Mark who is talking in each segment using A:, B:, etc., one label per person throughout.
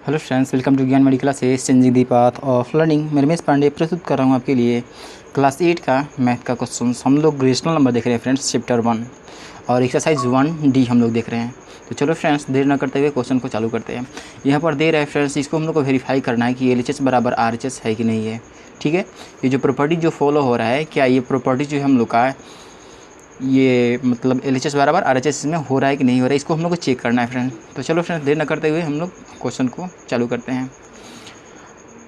A: Hello friends, welcome to ज्ञान medical classes changing the path of learning. मैं रमेश पांडे प्रस्तुत कर रहा हूँ आपके लिए क्लास 8 का मैथ का क्वेश्चन। हम लोग रेशनल नंबर देख रहे हैं फ्रेंड्स, चैप्टर 1 और एक्सरसाइज 1D हम लोग देख रहे हैं। तो चलो फ्रेंड्स, देर न करते हुए क्वेश्चन को चालू करते हैं। यहाँ पर दे रहा है फ्रेंड्स, इसको हम लोग को वेरीफाई करना है कि LHS बराबर RHS है कि नहीं है। ठीक है, ये जो प्रॉपर्टी जो फॉलो हो रहा है, क्या ये प्रॉपर्टी जो हम लोग का ये मतलब LHS बराबर RHS में हो रहा है कि नहीं हो रहा है, इसको हम लोग को चेक करना है फ्रेंड। तो चलो फ्रेंड्स, देर न करते हुए हम लोग क्वेश्चन को चालू करते हैं।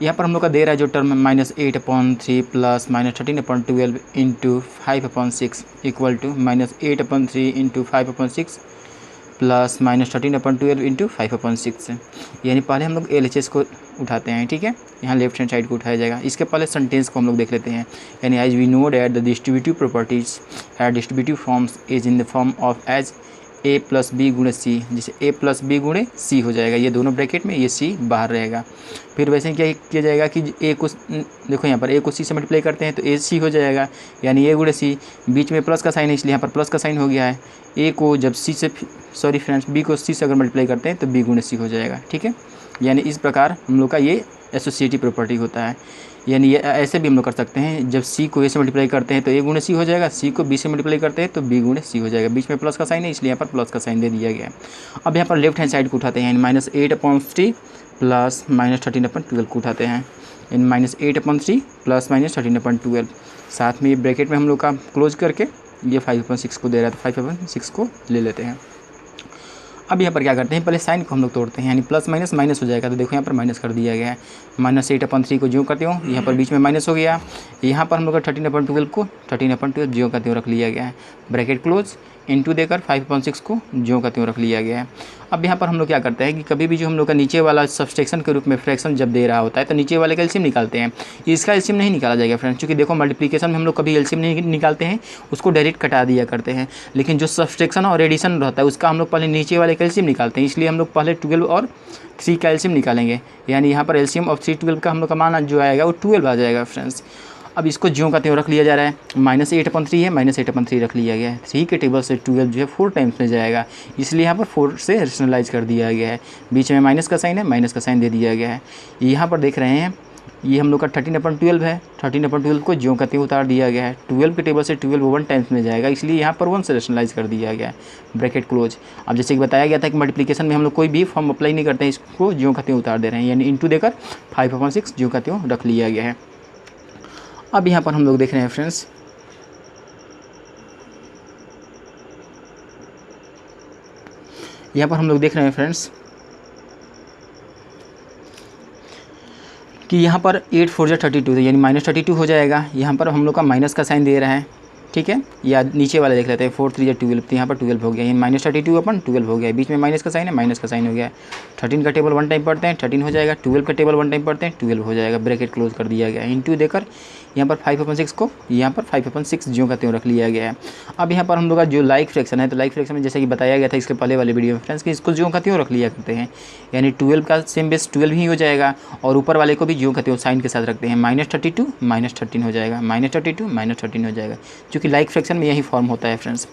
A: यहाँ पर हम लोग का दे रहा है जो term -8/3 plus -13/12 into 5/6 equal to -8/3 into 5/6 plus -13/12 into 5/6। यानी पहले हम लोग LHS को उठाते हैं। ठीक है, यहाँ लेफ्ट हैंड साइड को उठाया जाएगा। इसके पहले सेंटेंस को हम लोग देख लेते हैं। यानी as we know that the distributive properties at distributive forms is in the form of as A plus B गुणे सी, जिसे A प्लस बी गुणे सी हो जाएगा। ये दोनों ब्रैकेट में, ये C बाहर रहेगा। फिर वैसे क्या किया जाएगा कि A को देखो, यहाँ पर A को C से मल्टीप्लाई करते हैं तो AC हो जाएगा, यानी A गुणे C। बीच में प्लस का साइन है इसलिए यहाँ पर प्लस का साइन हो गया है। A को जब C से B को C से अगर मल्टीप्लाई करते हैं तो B गुणे C हो जाएगा। ठीक है, यानी इस प्रकार हम लोग का ये एसोसिएटिव प्रॉपर्टी होता है। यानी ये ऐसे भी हम लोग कर सकते हैं, जब C को A से मल्टीप्लाई करते हैं तो A गुणे C हो जाएगा, C को B से मल्टीप्लाई करते हैं तो B गुणे C हो जाएगा। बीच में प्लस का साइन है इसलिए यहाँ पर प्लस का साइन दे दिया गया है। अब यहाँ पर लेफ्ट हैंड साइड को उठाते हैं, -8/3 प्लस -13/12 को उठाते हैं। इन -8/3 प्लस -13/12, साथ में ब्रैकेट में हम लोग का क्लोज करके ये 5/6 को दे रहा है तो 5/6 को ले लेते हैं। अब यहाँ पर क्या करते हैं, पहले साइन को हम लोग तोड़ते हैं, यानी प्लस माइनस माइनस हो जाएगा। तो देखो यहाँ पर माइनस कर दिया गया है। -8/3 को ज्यों करते हो, यहाँ पर बीच में माइनस हो गया। यहाँ पर हम लोग 13/12 को 13/12 ज्यों का त्यों रख लिया गया है, ब्रैकेट क्लोज, इंटू देकर 5/6 को ज्यों का त्यों रख लिया गया है। अब यहाँ पर हम लोग क्या करते हैं कि कभी भी जो हम लोग का नीचे वाला सब्सट्रैक्शन के रूप में फ्रैक्शन जब दे रहा होता है तो नीचे वाले का एलसीएम निकालते हैं। इसका एलसीएम नहीं निकाला जाएगा फ्रेंड्स, क्योंकि देखो मल्टीप्लिकेशन में हम लोग कभी एलसीएम नहीं निकालते हैं, उसको डायरेक्ट कटा दिया करते हैं। लेकिन जो सब्सट्रैक्शन और एडिशन रहता है उसका हम लोग पहले नीचे वाले का एलसीएम निकालते हैं, इसलिए हम लोग पहले 12 और 3 का एलसीएम निकालेंगे। यानी यहाँ पर एलसीएम ऑफ 3 12 का हम लोग का मान जो आएगा वो 12 आ जाएगा फ्रेंड्स। अब इसको ज्यों का त्यों रख लिया जा रहा है। -8/3 है, -8/3 रख लिया गया है। 3 के टेबल से 12 जो है 4 टाइम्स में जाएगा, इसलिए यहाँ पर 4 से रेशनलाइज कर दिया गया है। बीच में माइनस का साइन है, माइनस का साइन दे दिया गया है। यहाँ पर देख रहे हैं ये हम लोग का 13/12 है, 13/12 को ज्यों का त्यों उतार दिया गया है। 12 के टेबल से 12 1 टाइम्स में जाएगा, इसलिए यहाँ पर 1 से रेशनलाइज कर दिया गया है, ब्रैकेट क्लोज। अब जैसे कि बताया गया था कि मल्टीप्लिकेशन में हम लोग कोई भी फॉर्म अप्लाई नहीं करते हैं, इसको ज्यों का त्यों उतार दे रहे हैं, यानी इंटू देकर 5/6 ज्यों का त्यों रख लिया गया है। अब यहाँ पर हम लोग देख रहे हैं फ्रेंड्स, यहाँ पर हम लोग देख रहे हैं फ्रेंड्स कि यहाँ पर 8 4 जा 32 यानी -32 हो जाएगा। यहाँ पर हम लोग का माइनस का साइन दे रहा है। ठीक है, या नीचे वाला देख लेते हैं, 4 3 जा 12, तो यहाँ पर 12 हो गया, यानी -32/12 हो गया। बीच में माइनस का साइन है, माइनस का साइन हो गया। 13 का टेबल 1 टाइम पढ़ते हैं, 13 हो जाएगा। 12 का टेबल 1 टाइम पढ़ते हैं, 12 हो जाएगा, ब्रैकेट क्लोज कर दिया गया। इंटू देकर यहाँ पर 5/6 को यहाँ पर 5/6 ज्यों का त्यों रख लिया गया है। अब यहाँ पर हम लोग का जो लाइक फ्रैक्शन है, तो लाइक फ्रैक्शन में जैसे कि बताया गया था इसके पहले वाले वीडियो में फ्रेंड्स कि इसको ज्यों का त्यों रख लिया करते हैं, यानी 12 का सेम बेस 12 ही हो जाएगा, और ऊपर वाले को भी ज्यों का त्यों साइन के साथ रखते हैं। -32 -13 हो जाएगा, -32 -13 हो जाएगा, क्योंकि लाइक फ्रैक्शन में यही फॉर्म होता है फ्रेंड्स।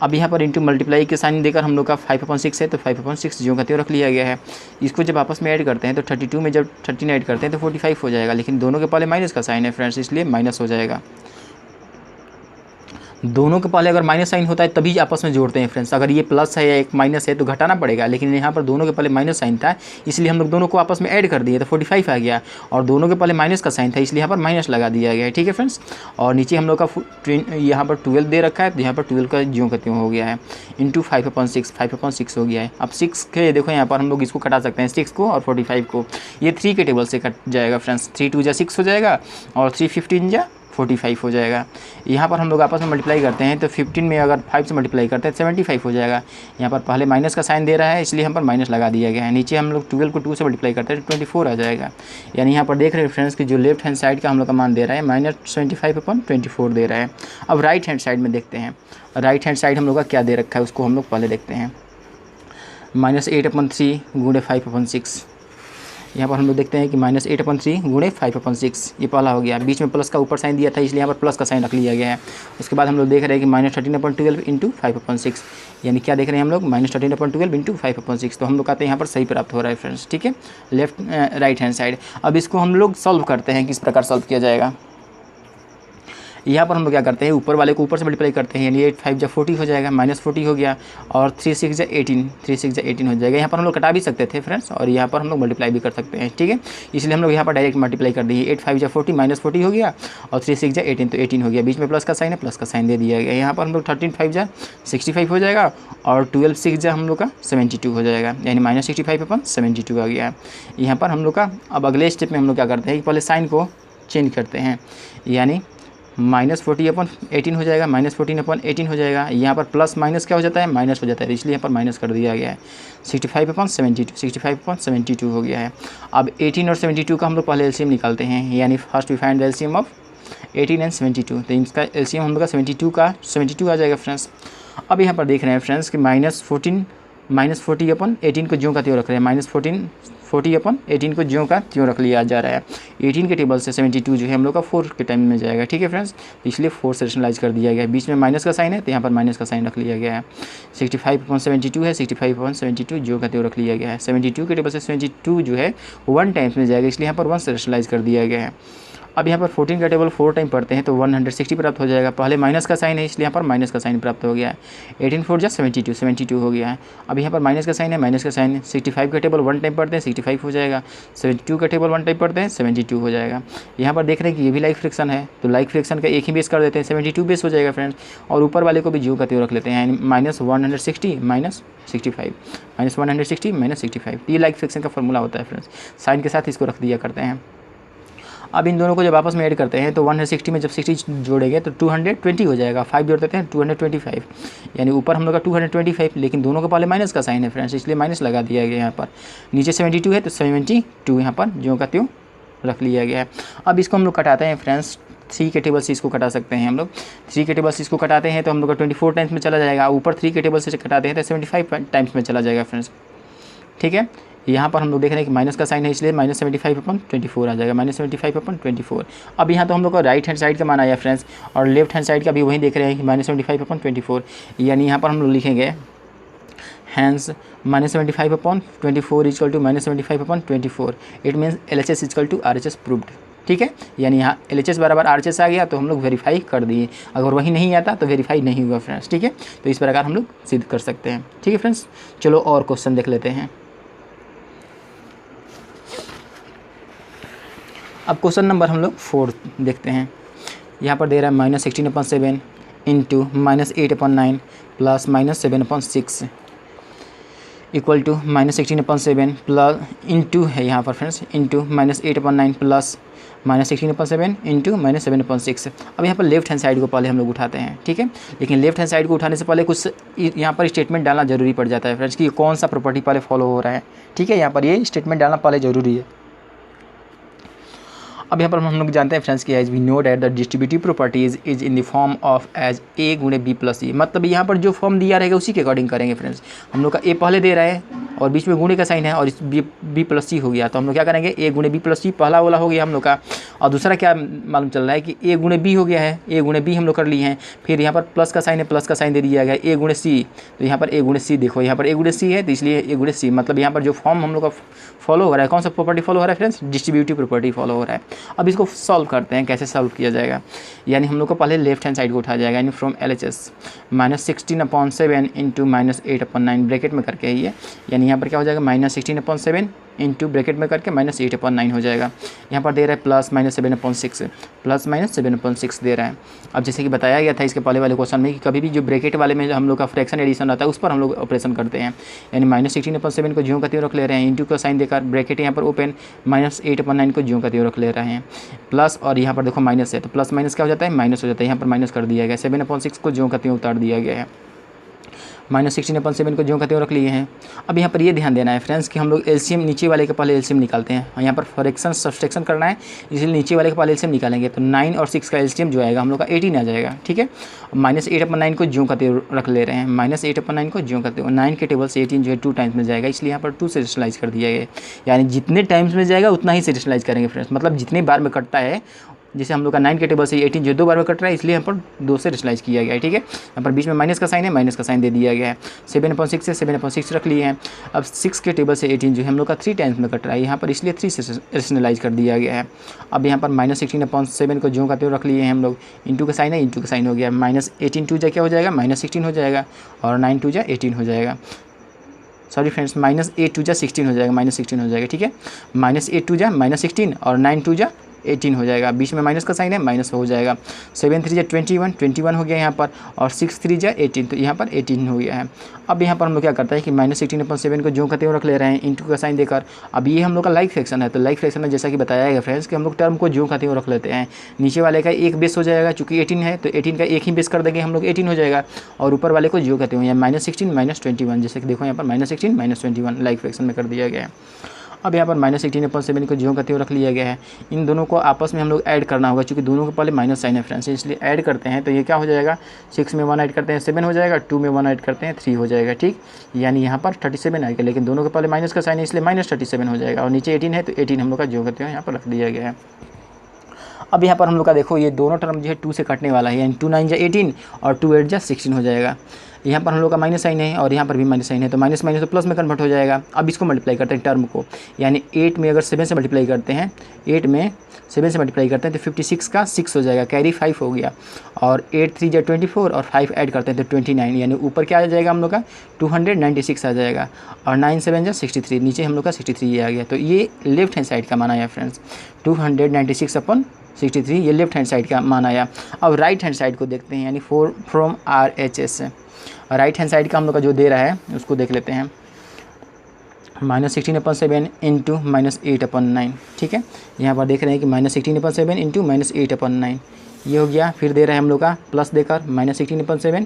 A: अब यहाँ पर इंटू मल्टीप्लाई के साइन देकर हम लोग का 5/6 है, तो 5/6 ज्यों का त्यों रख लिया गया है। इसको जब आपस में ऐड करते हैं तो 32 में जब 13 ऐड करते हैं तो 45 हो जाएगा, लेकिन दोनों के पहले माइनस का साइन है फ्रेंड्स, इसलिए माइनस हो जाएगा। दोनों के पहले अगर माइनस साइन होता है तभी आपस में जोड़ते हैं फ्रेंड्स। अगर ये प्लस है या एक माइनस है तो घटाना पड़ेगा, लेकिन यहाँ पर दोनों के पहले माइनस साइन था, इसलिए हम लोग दोनों को आपस में ऐड कर दिए तो 45 आ गया, और दोनों के पहले माइनस का साइन था इसलिए यहाँ पर माइनस लगा दिया गया है। ठीक है फ्रेंड्स, और नीचे हम लोग का यहाँ पर 12 दे रखा है, तो यहाँ पर 12 का ज्यों का त्यों हो गया है, इंटू 5/6 हो गया है। अब 6 के देखो यहाँ पर हम लोग इसको कटा सकते हैं, 6 को और 45 को, ये 3 के टेबल से कट जाएगा फ्रेंड्स। 3 2 जा 6 हो जाएगा, और 3 15 जा 45 हो जाएगा। यहाँ पर हम लोग आपस में मल्टीप्लाई करते हैं तो 15 में अगर 5 से मल्टीप्लाई करते हैं 75 हो जाएगा। यहाँ पर पहले माइनस का साइन दे रहा है इसलिए यहाँ पर माइनस लगा दिया गया है। नीचे हम लोग 12 को 2 से मल्टीप्लाई करते हैं 24 आ जाएगा। यानी यहाँ पर देख रहे हैं फ्रेंड्स कि जो लेफ्ट हैंड साइड का हम लोग का मान दे रहा है -25/24 दे रहा है। अब राइट हैंड साइड में देखते हैं, राइट हैंड साइड हम लोग का क्या दे रखा है उसको हम लोग पहले देखते हैं। -8/3 गुणे 5/6, यहाँ पर हम लोग देखते हैं कि -8/3 गुणे 5/6 ये पहला हो गया। बीच में प्लस का ऊपर साइन दिया था इसलिए यहाँ पर प्लस का साइन रख लिया गया है। उसके बाद हम लोग देख रहे हैं कि -13/12 इंटू 5/6 यानी क्या देख रहे हैं हम लोग -13/12 इंटू 5/6। तो हम लोग कहते हैं यहाँ पर सही प्राप्त हो रहा है फ्रेंड्स, ठीक है, लेफ्ट राइट हैंड साइड। अब इसको हम लोग सॉल्व करते हैं, किस प्रकार सॉल्व किया जाएगा। यहाँ पर हम लोग क्या करते हैं, ऊपर वाले को ऊपर से मल्टीप्लाई करते हैं, यानी 8 5 40 हो जाएगा, -40 हो गया, और 3 6 18, 3 6 18 हो जाएगा। यहाँ पर हम लोग कटा भी सकते थे फ्रेंड्स, और यहाँ पर हम लोग मल्टीप्लाई भी कर सकते हैं, ठीक है। इसलिए हम लोग यहाँ पर डायरेक्ट मल्टीप्लाई कर दिए। 8 5 40 -40 हो गया, और 3 6 18 तो 18 हो गया। बीच में प्लस का साइन है, प्लस का साइन दे दिया गया। यहाँ पर हम लोग 13 5 65 हो जाएगा, और 12 6 हम लोग का 72 हो जाएगा, यानी -65/72 आ गया है यहाँ पर हम लोग का। अब अगले स्टेप में हम लोग क्या करते हैं कि पहले साइन को चेंज करते हैं, यानी -40/18 हो जाएगा, -14/18 हो जाएगा। यहाँ पर प्लस माइनस क्या हो जाता है, माइनस हो जाता है, इसलिए यहाँ पर माइनस कर दिया गया है। 65/72 हो गया है। अब 18 और 72 का हम लोग पहले एलसीएम निकालते हैं, यानी first we find the LCM of 18 and 72। तो इसका एलसीएम हम लोग का 72 आ जाएगा फ्रेंड्स। अब यहाँ पर देख रहे हैं फ्रेंड्स कि -40/18 को ज्यों का त्यों रख रहे हैं, -40/18 को ज्यों का त्यों रख लिया जा रहा है। 18 के टेबल से 72 जो है हम लोग का 4 के टाइम में जाएगा, ठीक है फ्रेंड्स। इसलिए 4 से रेशनलाइज कर दिया गया है। बीच में माइनस का साइन है तो यहाँ पर माइनस का साइन रख लिया गया है। 65/72 है, 65/72 ज्यों का त्यों रख लिया गया है। 72 के टेबल से 72 जो है 1 टाइम्स में जाएगा, इसलिए यहाँ पर 1 से रेशनलाइज कर दिया गया है। अब यहाँ पर 14 का टेबल 4 टाइम पढ़ते हैं तो 160 प्राप्त हो जाएगा। पहले माइनस का साइन है इसलिए यहाँ पर माइनस का साइन प्राप्त हो गया है। 18 4 72 हो गया है। अब यहाँ पर माइनस का साइन है, माइनस का साइन है। 65 का टेबल 1 टाइम पढ़ते हैं 65 हो जाएगा। 72 का टेबल 1 टाइम पढ़ते हैं 72 हो जाएगा। यहाँ पर देख रहे हैं कि ये भी लाइक फ्रिक्शन है, तो लाइक फ्रिक्शन का एक ही बेस कर देते हैं, 72 बेस हो जाएगा फ्रेंड्स। और ऊपर वाले को भी ज्यों का त्यों रख लेते हैं, यानी -160 -65 -160 -65। ये लाइक फ्रिक्शन का फॉर्मूला होता है फ्रेंड्स। साइन के साथ इसको रख दिया करते हैं। अब इन दोनों को जब आपस में ऐड करते हैं तो 160 में जब 60 जोड़ेंगे तो 220 हो जाएगा। 5 जोड़ देते हैं 225, यानी ऊपर हम लोग का 225, लेकिन दोनों के पहले माइनस का साइन है फ्रेंड्स, इसलिए माइनस लगा दिया गया यहाँ पर। नीचे 72 है तो 72 यहाँ पर ज्यों का त्यों रख लिया गया है। अब इसको हम लोग कटाते हैं फ्रेंड्स। 3 के टेबल से इसको कटा सकते हैं हम लोग। 3 के टेबल से इसको कटाते हैं तो हम लोग का 24 टाइम्स में चला जाएगा। ऊपर 3 के टेबल से कटाते हैं तो 75 टाइम्स में चला जाएगा फ्रेंड्स, ठीक है। यहाँ पर हम लोग देख रहे हैं कि माइनस का साइन है इसलिए -75/24 आ जाएगा, -75/24। अब यहाँ तो हम लोग का राइट हैंड साइड का मान आया फ्रेंड्स, और लेफ्ट हैंड साइड का भी वही देख रहे हैं कि -75/24, यानी यहाँ पर हम लोग लिखेंगे hence -75/24 equal to -75/24। It means LHS equal to RHS proved, ठीक है। यानी यहाँ LHS बराबर RHS आ गया तो हम लोग वेरीफाई कर दिए। अगर वही नहीं आता तो वेरीफाई नहीं हुआ फ्रेंड्स, ठीक है। तो इस प्रकार हम लोग सिद्ध कर सकते हैं, ठीक है फ्रेंड्स। चलो और क्वेश्चन देख लेते हैं। अब क्वेश्चन नंबर हम लोग 4 देखते हैं। यहाँ पर दे रहा है -16/7 into -8/9 plus -7/6 equal to -16/7 plus into है यहाँ पर फ्रेंड्स, इंटू -8/9 प्लस -16/7 इंटू -7/6। अब यहाँ पर लेफ्ट हैंड साइड को पहले हम लोग उठाते हैं, ठीक है। लेकिन लेफ्ट हैंड साइड को उठाने से पहले कुछ यहाँ पर स्टेटमेंट डालना जरूरी पड़ जाता है फ्रेंड्स कि कौन सा प्रॉपर्टी पहले फॉलो हो रहा है, ठीक है। यहाँ पर ये स्टेटमेंट डालना पहले ज़रूरी है। अब यहाँ पर हम लोग जानते हैं फ्रेंड्स कि as we know that the distributive properties is in the form of as A गुणे B प्लस C। मतलब यहाँ पर जो फॉर्म दिया रहेगा उसी के अकॉर्डिंग करेंगे फ्रेंड्स। हम लोग का A पहले दे रहा है और बीच में गुणे का साइन है और इस B प्लस C हो गया, तो हम लोग क्या करेंगे A गुणे B प्लस C पहला वाला हो गया हम लोग का। और दूसरा क्या मालूम चल रहा है कि A गुणे B हो गया है, A गुणे B हम लोग कर लिए हैं। फिर यहाँ पर प्लस का साइन है, प्लस का साइन दे दिया गया A गुणे C, तो यहाँ पर A गुणे C देखो, यहाँ पर A गुणे C है तो इसलिए A गुणे C। मतलब यहाँ पर जो फॉर्म हम लोग का फॉलो हो रहा है, कौन सा प्रॉपर्टी फॉलो हो रहा है फ्रेंड्स, डिस्ट्रीब्यूटिव प्रॉपर्टी फॉलो हो रहा है। अब इसको सॉल्व करते हैं, कैसे सॉल्व किया जाएगा। यानी हम लोग को पहले लेफ्ट हैंड साइड को उठाया जाएगा, यानी फ्रॉम LHS -16/7 इंटू -8/9 ब्रैकेट में करके ही है, यानी यहाँ पर क्या हो जाएगा -16/7 इंटू ब्रैकेट में करके -8/9 हो जाएगा। यहाँ पर दे रहा है +-7/6 +-7/6 दे रहा है। अब जैसे कि बताया गया था इसके पहले वाले क्वेश्चन में कि कभी भी जो ब्रैकेट वाले में हम लोग का फ्रैक्शन एडिशन रहता है उस पर हम लोग ऑपरेशन करते हैं, यानी -16/7 को ज्यों का त्यों रख ले रहे हैं, इंटू का साइन देकर ब्रैकेट यहाँ पर ओपन, -8/9 को ज्यों का त्यों रख ले रहे हैं, प्लस और यहाँ पर देखो माइनस है तो प्लस माइनस क्या हो जाता है, माइनस हो जाता है। यहाँ पर माइनस कर दिया गया, 7/6 को ज्यों का त्यों उतार दिया गया है, -16/7 को ज्यों का त्यों रख लिए हैं। अब यहाँ पर ये ध्यान देना है फ्रेंड्स कि हम लोग एलसीएम नीचे वाले के पहले एलसीएम निकालते हैं, और यहाँ पर फ्रैक्शन सब्सट्रैक्शन करना है, इसलिए नीचे वाले के पहले एलसीएम निकालेंगे। तो 9 और 6 का एलसीएम जो आएगा हम लोग का 18 आ जाएगा। ठीक है, -8/9 को ज्यों का त्यों रख ले रहे हैं, -8/9 को ज्यों का त्यों। 9 के टेबल से 18 जो है 2 टाइम्स में जाएगा, इसलिए यहाँ पर 2 से रेशनलाइज कर दिया गया। यानी जितने टाइम्स में जाएगा उतना ही से रेशनलाइज करेंगे फ्रेंड्स, मतलब जितनी बार में कटता है। जैसे हम लोग का 9 के टेबल से 18 जो 2 बार में कट रहा है, इसलिए यहाँ पर 2 से रेशनलाइज किया गया है। ठीक है, यहाँ पर बीच में माइनस का साइन है, माइनस का साइन दे दिया गया है। 7/6 से 7/6 रख लिए हैं। अब 6 के टेबल से 18 जो है हम लोग का 3 टाइम्स में कट रहा है, यहाँ पर इसलिए 3 से रेशनलाइज कर दिया गया है। अब यहाँ पर -16/7 को ज्यों का त्यों रख लिए हैं हम लोग। इंटू का साइन है, इंटू का साइन हो गया। -18 2 जा क्या हो जाएगा, -16 हो जाएगा, और 9 2 जा 18 हो जाएगा। सॉरी फ्रेंड्स, -8 2 जा 16 हो जाएगा, -16 हो जाएगा। ठीक है, -8 2 जा -16 और 9 2 जा 18 हो जाएगा। बीच में माइनस का साइन है, माइनस हो जाएगा। 7 3 जा 21 हो गया यहाँ पर, और 6 3 जा 18, तो यहाँ पर 18 हो गया है। अब यहाँ पर हम लोग क्या करते हैं कि -16/7 को ज्यों का त्यों रख ले रहे हैं इंटू का साइन देकर। अब ये हम लोग का लाइक फ्रैक्शन है, तो लाइक फ्रैक्शन में जैसा कि बताया गया फ्रेंड्स कि हम लोग टर्म को ज्यों का त्यों रख लेते हैं। नीचे वाले का एक बेस हो जाएगा, चूँकि 18 है तो 18 का एक ही बेस कर देंगे हम लोग, 18 हो जाएगा। और ऊपर वाले को ज्यों का त्यों, या -16 -21, जैसे कि देखो यहाँ पर -16 -21 लाइक फ्रैक्शन में कर दिया गया है। अब यहाँ पर -16/7 को ज्यों का त्यों रख लिया गया है। इन दोनों को आपस में हम लोग ऐड करना होगा, क्योंकि दोनों के पहले माइनस साइन है फ्रेंड्स, इसलिए ऐड करते हैं। तो ये क्या हो जाएगा, 6 में 1 ऐड करते हैं 7 हो जाएगा, 2 में 1 ऐड करते हैं 3 हो जाएगा। ठीक, यानी यहाँ पर 37 आएगा, लेकिन दोनों के पहले माइनस का साइन है, इसलिए -37 हो जाएगा। और नीचे 18 है, तो 18 हम लोग का ज्यों का त्यों यहाँ पर रख दिया गया है। अब यहाँ पर हम लोग का देखो, ये दोनों टर्म जो है 2 से कटने वाला है, यानी 2 9 जा 18 और 2 8 जा 16 हो जाएगा। यहाँ पर हम लोग का माइनस साइन है, और यहाँ पर भी माइनस साइन है, तो माइनस माइनस तो प्लस में कन्वर्ट हो जाएगा। अब इसको मल्टीप्लाई करते हैं टर्म को, यानी 8 में अगर 7 से मल्टीप्लाई करते हैं, 8 में 7 से मल्टीप्लाई करते हैं तो 56 का 6 हो जाएगा, कैरी 5 हो गया। और 8 3 जा 24 और 5 ऐड करते हैं तो 29, यानी ऊपर क्या आ जाएगा हम लोग का 296 आ जाएगा। और 9 7 जा 63, नीचे हम लोग का 63 आ गया। तो ये लेफ्ट हैंड साइड का मान आया फ्रेंड्स, 296/63, ये लेफ्ट हैंड साइड का मान आया। अब राइट हैंड साइड को देखते हैं, यानी from RHS। Right hand side का हम लोग का जो दे रहा है उसको देख लेते हैं, -16/7 इंटू -8/9। ठीक है, यहाँ पर देख रहे हैं कि -16/7 इंटू -8/9 ये हो गया। फिर दे रहा है हम लोग का प्लस देकर -16/7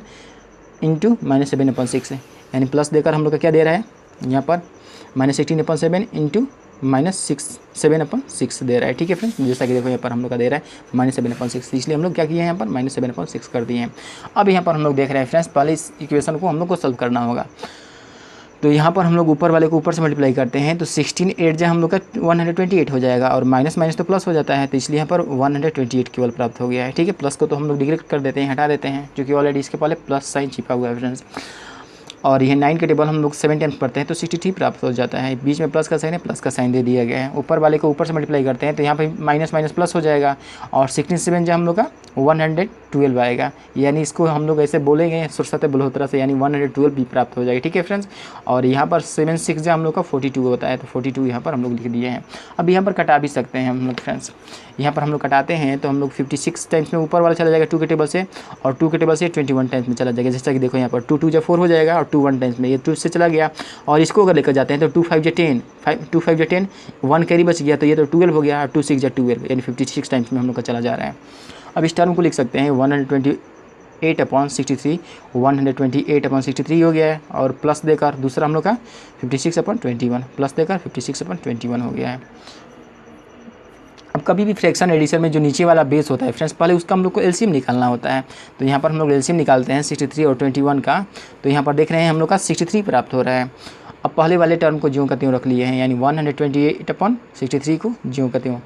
A: इंटू -7/6, यानी प्लस देकर हम लोग का क्या दे रहा है यहाँ पर -16/7 इंटू -7/6 दे रहा है। ठीक है फ्रेंड्स, जैसा कि देखो यहाँ पर हम लोग का दे रहा है -7/6, इसलिए हम लोग क्या किए हैं यहाँ पर -7/6 कर दिए हैं। अब यहाँ पर हम लोग देख रहे हैं फ्रेंड्स, पहले इस इक्वेशन को हम लोग को सॉल्व करना होगा। तो यहाँ पर हम लोग ऊपर वाले को ऊपर से मल्टीप्लाई करते हैं, तो 16 8 जा हम लोग का 128 हो जाएगा, और माइनस माइनस तो प्लस हो जाता है, तो इसलिए यहाँ पर 128 केवल प्राप्त हो गया है। ठीक है, प्लस को तो हम लोग डिग्रेड कर देते हैं, हटा देते हैं, क्योंकि ऑलरेडी इसके पहले प्लस साइन छिपा हुआ है फ्रेंड्स। और ये 9 के टेबल हम लोग 7 टाइम्स पढ़ते हैं तो 63 प्राप्त हो जाता है। बीच में प्लस का साइन है, प्लस का साइन दे दिया गया है। ऊपर वाले को ऊपर से मल्टीप्लाई करते हैं तो यहाँ पे माइनस माइनस प्लस हो जाएगा, और 67 जो हम लोग का 112 आएगा, यानी इसको हम लोग ऐसे बोलेंगे सुरसत बलोत्रा से, यानी 112 भी प्राप्त हो जाएगी। ठीक है फ्रेंड्स, और यहाँ पर 7 6 जो हम लोग का 42 होता है, तो 42 यहाँ पर हम लोग लिख दिए हैं। अब यहाँ पर कटा भी सकते हैं हम लोग फ्रेंड्स, यहाँ पर हम लोग कटाते हैं तो हम लोग 56 टाइम्स में ऊपर वाला चला जाएगा 2 के टेबल से, और 2 के टेबल से 21 टाइम्स में चला जाएगा। जैसा कि देखो यहाँ पर 2 2 जा 4 हो जाएगा, और 2 1 टाइम्स में ये 2 से चला गया, और इसको अगर लेकर जाते हैं तो 2 5 जा 10, 2 5 जा 10, 1 कैरी बच गया, तो ये तो 12 हो गया, और 2 6 जा 12, यानी 56 टाइम्स में हम लोग का चला जा रहा है। अब इस टर्म को लिख सकते हैं 128/63, 128/63 हो गया है, और प्लस देकर दूसरा हम लोग का 56/21, प्लस देकर 56/21 हो गया है। अब कभी भी फ्रैक्शन एडिशन में जो नीचे वाला बेस होता है फ्रेंड्स, पहले उसका हम लोग को एलसीएम निकालना होता है। तो यहाँ पर हम लोग एलसीएम निकालते हैं 63 और 21 का, तो यहाँ पर देख रहे हैं हम लोग का 63 प्राप्त हो रहा है। अब पहले वाले टर्म को ज्यों का त्यों रख लिए हैं, यानी 128/63 को ज्यों का त्यों,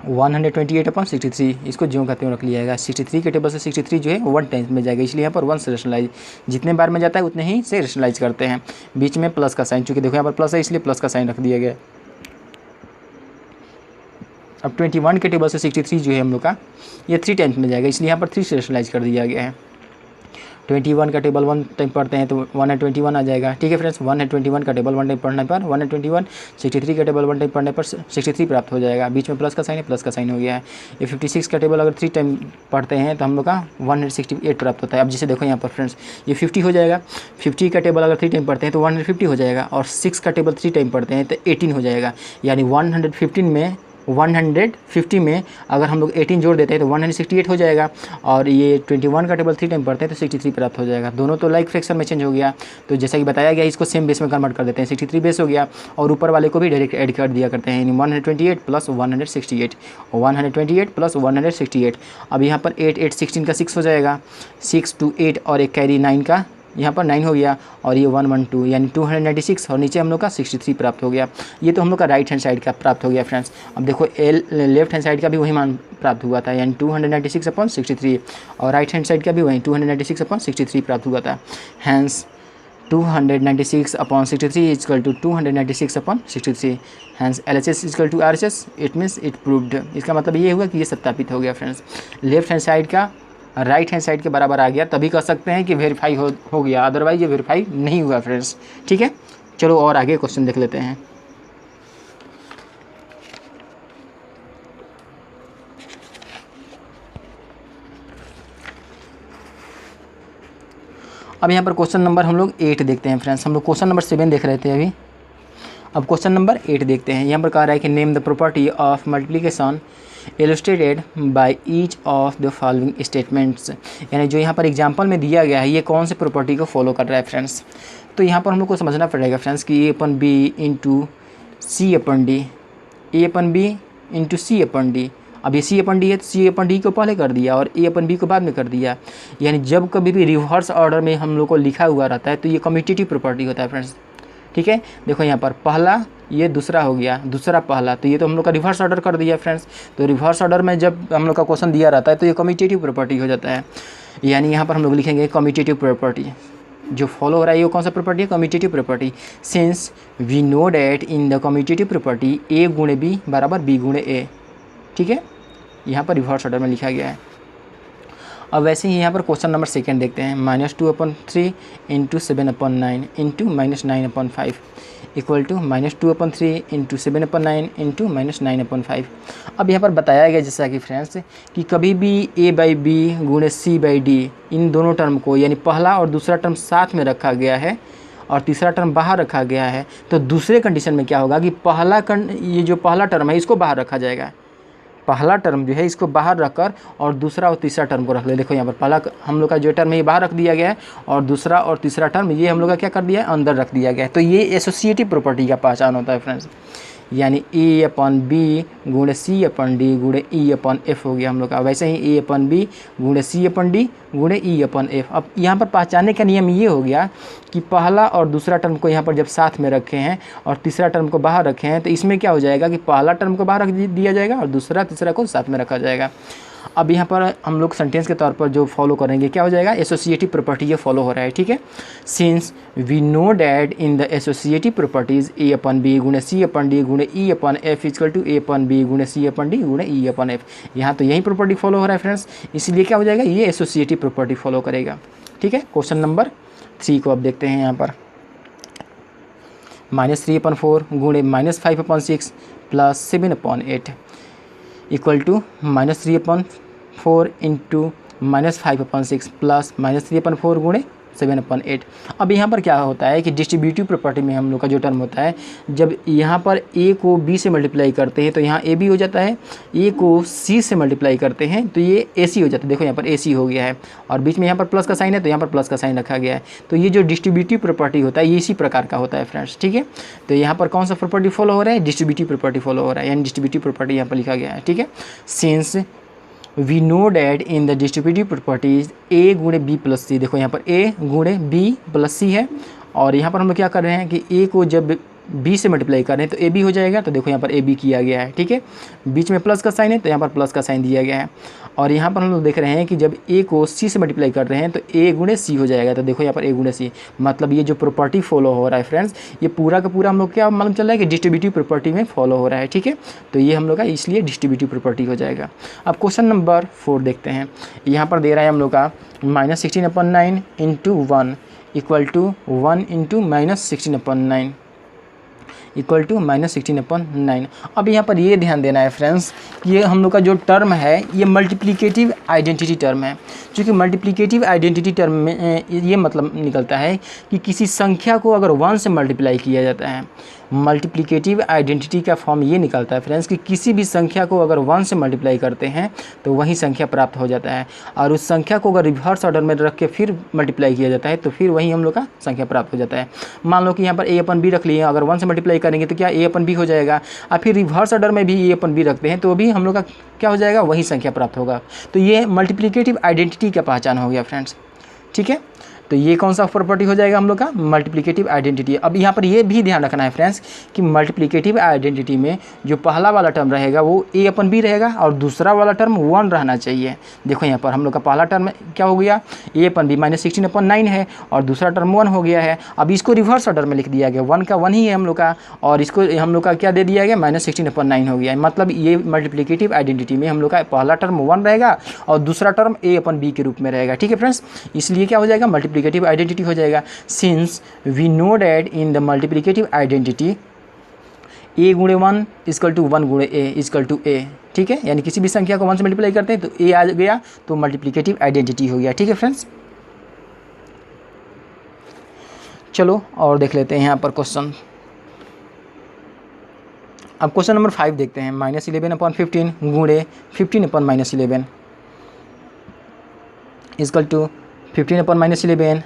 A: 128/63 इसको ज्यों का त्यों रख लिया जाएगा। 63 के टेबल से 63 जो है 1 टाइम्स में जाएगा, इसलिए यहाँ पर 1 से रेशनलाइज, जितने बार में जाता है उतने ही से रेशनलाइज करते हैं। बीच में प्लस का साइन, चूँकि देखो यहाँ पर प्लस है इसलिए प्लस का साइन रख दिया गया। अब 21 के टेबल से 63 जो है हम लोग का ये 3 टाइम्स में जाएगा, इसलिए यहाँ पर 3 से रेशनलाइज कर दिया गया है। 21 का टेबल 1 टाइम पढ़ते हैं तो 121 आ जाएगा। ठीक है फ्रेंड्स, 121 का टेबल 1 टाइम पढ़ने पर 121, 63 का टेबल 1 टाइम पढ़ने पर 63 प्राप्त हो जाएगा। बीच में प्लस का साइन है, प्लस का साइन हो गया है। ये 56 का टेबल अगर 3 टाइम पढ़ते हैं तो हम लोग का 168 प्राप्त होता है। अब जैसे देखो यहाँ पर फ्रेंड्स ये 50 हो जाएगा, 50 का टेबल अगर 3 टाइम पढ़ते हैं तो 150 हो जाएगा, और 6 का टेबल 3 टाइम पढ़ते हैं तो 18 हो जाएगा, यानी 115 में 150 में अगर हम लोग 18 जोड़ देते हैं तो 168 हो जाएगा, और ये 21 का टेबल 3 टाइम पढ़ते हैं तो 63 प्राप्त हो जाएगा। दोनों तो लाइक फ्रैक्शन में चेंज हो गया, तो जैसा कि बताया गया इसको सेम बेस में कन्वर्ट कर देते हैं, 63 बेस हो गया, और ऊपर वाले को भी डायरेक्ट ऐड कर दिया करते हैं, यानी 128 प्लस 168, 128 प्लस 168। अब यहाँ पर 8 8 16 का 6 हो जाएगा, 6 2 8 और एक कैरी 9 का यहाँ पर 9 हो गया, और ये 112 यानी 296, और नीचे हम लोग का 63 प्राप्त हो गया। ये तो हम लोग का राइट हैंड साइड का प्राप्त हो गया फ्रेंड्स। अब देखो लेफ्ट हैंड साइड का भी वही मान प्राप्त हुआ था, यानी 296/63, और राइट हैंड साइड का भी वही 296/63 प्राप्त हुआ था। Hence 296/63 is equal to 296/63। Hence LHS is equal to RHS, it means it proved. इसका मतलब ये हुआ कि ये सत्यापित हो गया फ्रेंड्स। लेफ्ट हैंड साइड का राइट हैंड साइड के बराबर आ गया, तभी कह सकते हैं कि वेरीफाई हो गया, अदरवाइज ये वेरीफाई नहीं हुआ फ्रेंड्स। ठीक है, चलो और आगे क्वेश्चन देख लेते हैं। अब यहाँ पर क्वेश्चन नंबर हम लोग 8 देखते हैं फ्रेंड्स। हम लोग क्वेश्चन नंबर 7 देख रहे थे अभी, अब क्वेश्चन नंबर 8 देखते हैं। यहाँ पर कह रहा है कि name the property of multiplication illustrated by each of the following statements, यानी जो यहाँ पर एग्जांपल में दिया गया है ये कौन से प्रॉपर्टी को फॉलो कर रहा है फ्रेंड्स। तो यहाँ पर हम लोग को समझना पड़ेगा फ्रेंड्स कि A/B into C/D, A/B into C/D। अब ये C/D है तो C/D को पहले कर दिया और A/B को बाद में कर दिया, यानी जब कभी भी रिवर्स ऑर्डर में हम लोग को लिखा हुआ रहता है तो ये कम्यूटेटिव प्रॉपर्टी होता है फ्रेंड्स। ठीक है, देखो यहाँ पर पहला ये दूसरा हो गया, दूसरा पहला, तो ये तो हम लोग का रिवर्स ऑर्डर कर दिया फ्रेंड्स। तो रिवर्स ऑर्डर में जब हम लोग का क्वेश्चन दिया रहता है तो ये कम्यूटेटिव प्रॉपर्टी हो जाता है, यानी यहाँ पर हम लोग लिखेंगे कम्यूटेटिव प्रॉपर्टी। जो फॉलो हो रहा है ये कौन सा प्रॉपर्टी है, commutative property. Since we know that in the commutative property A गुणे B बराबर B गुणे A। ठीक है, यहाँ पर रिवर्स ऑर्डर में लिखा गया है। अब वैसे ही यहाँ पर क्वेश्चन नंबर 2 देखते हैं। -2/3 into 7/9 into -9/5 equal to -2/3 into 7/9 into -9/5। अब यहाँ पर बताया गया जैसा कि फ्रेंड्स कि कभी भी A/B गुणे C/D इन दोनों टर्म को, यानी पहला और दूसरा टर्म साथ में रखा गया है और तीसरा टर्म बाहर रखा गया है, तो दूसरे कंडीशन में क्या होगा कि ये जो पहला टर्म है इसको बाहर रखा जाएगा। पहला टर्म जो है इसको बाहर रखकर और दूसरा और तीसरा टर्म को रख ले। देखो यहाँ पर पहला हम लोग का जो टर्म है ये बाहर रख दिया गया है और दूसरा और तीसरा टर्म ये हम लोग का क्या कर दिया है, अंदर रख दिया गया है। तो ये एसोसिएटिव प्रॉपर्टी का पहचान होता है फ्रेंड्स, यानी A/B गुणे C/D गुणे E/F हो गया हम लोग का। वैसे ही A/B गुणे C/D गुणे E/F। अब यहाँ पर पहचानने का नियम ये हो गया कि पहला और दूसरा टर्म को यहाँ पर जब साथ में रखे हैं और तीसरा टर्म को बाहर रखे हैं तो इसमें क्या हो जाएगा कि पहला टर्म को बाहर रख दिया जाएगा और दूसरा तीसरा को साथ में रखा जाएगा। अब यहाँ पर हम लोग सेंटेंस के तौर पर जो फॉलो करेंगे क्या हो जाएगा, एसोसिएटिव प्रॉपर्टी ये फॉलो हो रहा है। ठीक है, since we know that in the associative properties A/B गुणे C/D गुणे E/F इक्वल टू A/B गुणे C/D गुणे E/F। यहाँ तो यही प्रॉपर्टी फॉलो हो रहा है फ्रेंड्स, इसलिए क्या हो जाएगा, ये एसोसिएटिव प्रॉपर्टी फॉलो करेगा। ठीक है, क्वेश्चन नंबर 3 को अब देखते हैं। यहाँ पर -3/4 गुणे -5/6 plus 7/8 equal to -3/4 into -5/6 plus -3/4 गुणे 7/8। अब यहाँ पर क्या होता है कि डिस्ट्रीब्यूटिव प्रॉपर्टी में हम लोग का जो टर्म होता है, जब यहाँ पर A को B से मल्टीप्लाई करते हैं तो यहाँ AB हो जाता है, A को C से मल्टीप्लाई करते हैं तो ये AC हो जाता है। देखो यहाँ पर AC हो गया है और बीच में यहाँ पर प्लस का साइन है तो यहाँ पर प्लस का साइन रखा गया है। तो ये जो डिस्ट्रीब्यूटिव प्रॉपर्टी होता है ये इसी प्रकार का होता है फ्रेंड्स। ठीक है, तो यहाँ पर कौन सा प्रॉपर्टी फॉलो हो रहा है, डिस्ट्रीब्यूटिव प्रॉपर्टी फॉलो हो रहा है, यानी डिस्ट्रीब्यूटिव प्रॉपर्टी यहाँ पर लिखा गया है। ठीक है, since we know that in the distributive properties A गुणे B प्लस C। देखो यहाँ पर A गुणे B प्लस C है और यहाँ पर हम लोग क्या कर रहे हैं कि A को जब B से मल्टीप्लाई कर रहे हैं तो AB हो जाएगा। तो देखो यहाँ पर AB किया गया है। ठीक है, बीच में प्लस का साइन है तो यहाँ पर प्लस का साइन दिया गया है और यहाँ पर हम लोग देख रहे हैं कि जब A को C से मल्टीप्लाई कर रहे हैं तो A गुणे C हो जाएगा। तो देखो यहाँ पर A गुणे C, मतलब ये जो प्रॉपर्टी फॉलो हो रहा है फ्रेंड्स ये पूरा का पूरा हम लोग क्या मालूम चल रहा है कि डिस्ट्रीब्यूटिव प्रॉपर्टी में फॉलो हो रहा है। ठीक है, तो ये हम लोग का इसलिए डिस्ट्रीब्यूटिव प्रॉपर्टी हो जाएगा। अब क्वेश्चन नंबर 4 देखते हैं। यहाँ पर दे रहा है हम लोग का -16/9 into 1 equal to 1 into -16/9 equal to -16/9। अब यहाँ पर ये ध्यान देना है फ्रेंड्स कि ये हम लोग का जो टर्म है ये मल्टीप्लिकेटिव आइडेंटिटी टर्म है। क्योंकि मल्टीप्लिकेटिव आइडेंटिटी टर्म में ये मतलब निकलता है कि किसी संख्या को अगर 1 से मल्टीप्लाई किया जाता है मल्टीप्लिकेटिव आइडेंटिटी का फॉर्म ये निकलता है फ्रेंड्स कि किसी भी संख्या को अगर 1 से मल्टीप्लाई करते हैं तो वही संख्या प्राप्त हो जाता है, और उस संख्या को अगर रिवर्स ऑर्डर में रख के फिर मल्टीप्लाई किया जाता है तो फिर वही हम लोग का संख्या प्राप्त हो जाता है। मान लो कि यहाँ पर a अपन b रख लिए, अगर 1 से मल्टीप्लाई करेंगे तो क्या a अपन b हो जाएगा, और फिर रिवर्स ऑर्डर में भी a अपन b रखते हैं तो भी हम लोग का क्या हो जाएगा, वही संख्या प्राप्त होगा। तो ये मल्टीप्लिकेटिव आइडेंटिटी का पहचान हो गया फ्रेंड्स, ठीक है। तो ये कौन सा प्रॉपर्टी हो जाएगा हम लोग का, मल्टीप्लिकेटिव आइडेंटिटी। अब यहाँ पर ये भी ध्यान रखना है फ्रेंड्स कि मल्टीप्लिकेटिव आइडेंटिटी में जो पहला वाला टर्म रहेगा वो a अपन b रहेगा और दूसरा वाला टर्म 1 रहना चाहिए। देखो यहाँ पर हम लोग का पहला टर्म क्या हो गया, a अपन b -16/9 है और दूसरा टर्म 1 हो गया है। अब इसको रिवर्स ऑर्डर में लिख दिया गया, 1 का 1 ही है हम लोग का, और इसको हम लोग का क्या दे दिया गया, -16/9 हो गया। मतलब ये मल्टीप्लिकेटिव आइडेंटिटी में हम लोग का पहला टर्म 1 रहेगा और दूसरा टर्म a अपन b के रूप में रहेगा, ठीक है फ्रेंड्स। इसलिए क्या हो जाएगा, मल्टीप्लिकेटिव आइडेंटिटी हो जाएगा। Since we know that in the multiplicative identity a गुणे 1 इक्वल टू 1 गुणे a इक्वल टू a, ठीक है। यानी किसी भी संख्या को 1 से मल्टीप्लाई करते हैं तो a आ गया तो मल्टीप्लिकेटिव आइडेंटिटी हो गया, ठीक है फ्रेंड्स। चलो और देख लेते हैं यहाँ पर क्वेश्चन। अब क्वेश्चन नंबर 5 देखते हैं। -11/15 गुणे 15/-11 equal to 15/-11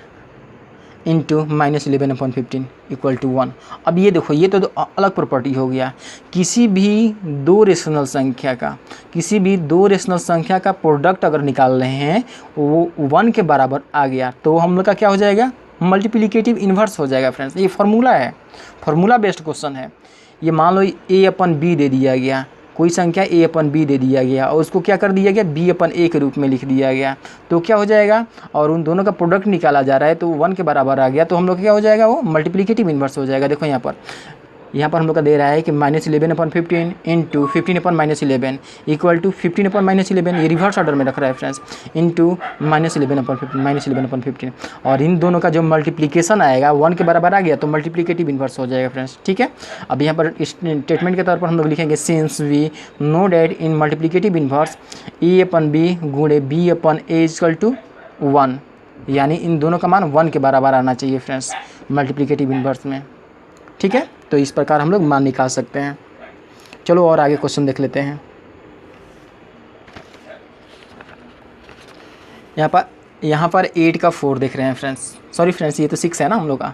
A: into -11/15 equal to 1। अब ये देखो, ये तो अलग प्रॉपर्टी हो गया। किसी भी दो रेशनल संख्या का प्रोडक्ट अगर निकाल रहे हैं वो 1 के बराबर आ गया तो हम लोग का क्या हो जाएगा, मल्टीप्लिकेटिव इन्वर्स हो जाएगा फ्रेंड्स। ये फार्मूला है, फार्मूला बेस्ड क्वेश्चन है। ये मान लो a अपन b दे दिया गया, कोई संख्या a अपन b दे दिया गया और उसको क्या कर दिया गया, b अपन a के रूप में लिख दिया गया तो क्या हो जाएगा, और उन दोनों का प्रोडक्ट निकाला जा रहा है तो 1 के बराबर आ गया तो हम लोग क्या हो जाएगा, वो मल्टीप्लिकेटिव इन्वर्स हो जाएगा। देखो यहाँ पर हम लोग का दे रहा है कि -11/15 इंटू 15/-11 इक्वल टू 15/-11, ये रिवर्स ऑर्डर में रख रहा है फ्रेंड्स, इंटू -11/15 और इन दोनों का जो मल्टीप्लिकेशन आएगा 1 के बराबर आ गया तो मल्टीप्लिकेटिव इन्वर्स हो जाएगा फ्रेंड्स, ठीक है। अब यहाँ पर स्टेटमेंट के तौर पर हम लोग लिखेंगे since we know that in multiplicative inverse a upon b गुणे b upon a equal to 1, यानी इन दोनों का मान 1 के बराबर आना चाहिए फ्रेंड्स मल्टीप्लिकेटिव इन्वर्स में, ठीक है। तो इस प्रकार हम लोग मान निकाल सकते हैं। चलो और आगे क्वेश्चन देख लेते हैं। यहाँ पर 8 का 4 देख रहे हैं फ्रेंड्स, सॉरी फ्रेंड्स ये तो 6 है ना हम लोग का।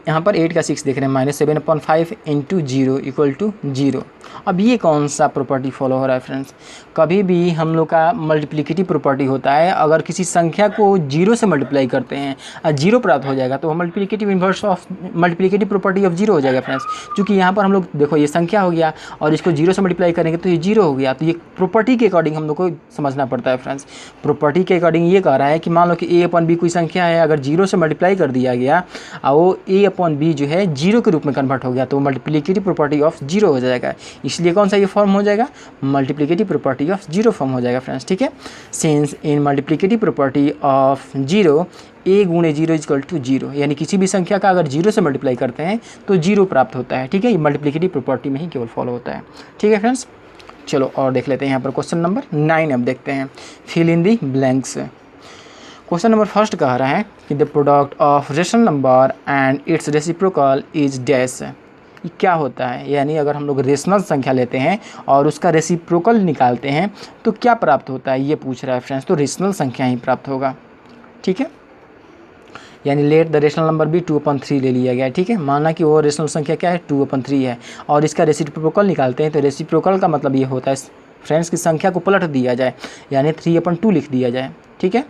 A: यहाँ पर 8 का 6 देख रहे हैं, -7/5 इंटू 0 इक्वल टू 0। अब ये कौन सा प्रॉपर्टी फॉलो हो रहा है फ्रेंड्स, कभी भी हम लोग का मल्टीप्लिकेटिव प्रॉपर्टी होता है, अगर किसी संख्या को 0 से मल्टीप्लाई करते हैं और 0 प्राप्त हो जाएगा तो multiplicative inverse of multiplicative property of 0 हो जाएगा फ्रेंड्स। क्योंकि यहाँ पर हम लोग देखो ये संख्या हो गया और इसको 0 से मल्टीप्लाई करेंगे तो ये 0 हो गया, तो ये प्रॉपर्टी के अकॉर्डिंग हम लोग को समझना पड़ता है फ्रेंड्स। प्रॉपर्टी के अकॉर्डिंग ये कह रहा है कि मान लो कि a अपन b कोई संख्या है, अगर 0 से मल्टीप्लाई कर दिया गया और वो a अपन b जो है 0 के रूप में कन्वर्ट हो गया तो मल्टीप्लिकेटिव प्रॉपर्टी ऑफ 0 हो जाएगा। इसलिए कौन सा ये फॉर्म हो जाएगा, मल्टीप्लिकेटिव प्रॉपर्टी ऑफ 0 फॉर्म हो जाएगा फ्रेंड्स, ठीक है। Since in multiplicative property of 0 a गुणे 0 इक्वल टू 0, यानी किसी भी संख्या का अगर 0 से मल्टीप्लाई करते हैं तो 0 प्राप्त होता है, ठीक है। ये मल्टीप्लिकेटिव प्रॉपर्टी में ही केवल फॉलो होता है, ठीक है फ्रेंड्स। चलो और देख लेते हैं यहाँ पर क्वेश्चन नंबर 9 अब देखते हैं, fill in the blanks. Question number first कह रहा है कि the product of rational number and its reciprocal is dash. ये क्या होता है, यानी अगर हम लोग रेशनल संख्या लेते हैं और उसका रेसिप्रोकल निकालते हैं तो क्या प्राप्त होता है, ये पूछ रहा है फ्रेंड्स। तो रेशनल संख्या ही प्राप्त होगा, ठीक है। यानी लेट द रेशनल नंबर भी 2/3 ले लिया गया है, ठीक है। माना कि वो रेशनल संख्या क्या है, 2/3 है और इसका रेसिप्रोकल निकालते हैं तो रेसिप्रोकल का मतलब ये होता है फ्रेंड्स की संख्या को पलट दिया जाए, यानी 3/2 लिख दिया जाए, ठीक है।